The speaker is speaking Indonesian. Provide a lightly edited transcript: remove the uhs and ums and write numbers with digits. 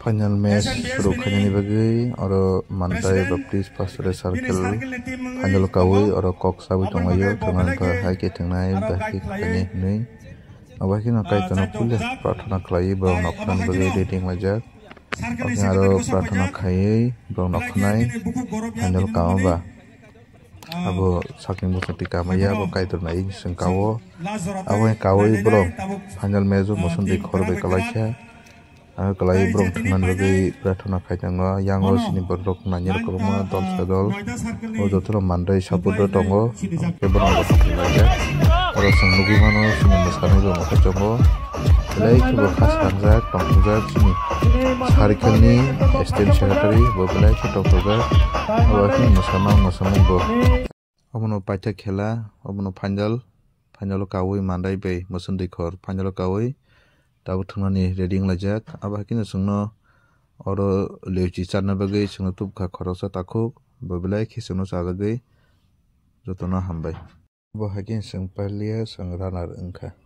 Final match suruh kanyani bagi oro mantai baptis pasore circle final kawi oro kok sabu tongayo tangan bahagi tengai bahagi kani hnui abaki nakai tono pulis pratana kelai bro nakhan bagi reading majak oke aro pratana khai bro nakhnai final kawa ba abo saking musuti kamaya abo kaitor nai sengkawo abo kawi bro final match musundi khorbe kalakha kalai bro thangnan bagi pratana khaitangno yango sini borok nanyar koloma dol sadol o jotoro mandai sapudo tongo ke bro bakilaya oro sangnugi mano sini musani bo makajongo lai kibo khas ranjak tongjak sini sarikani state secretary bo belai chotokga awaki musama bo omono paita khela omono final kawi mandai be musundi khor final kawi tabu thunani reading lajak abakino sungno oro leuchi charna bagui sungno tubkha khorosa takhuk bobilai khesungno chajagui jotono hambai bo hakin sung parliya sung runner wngkha।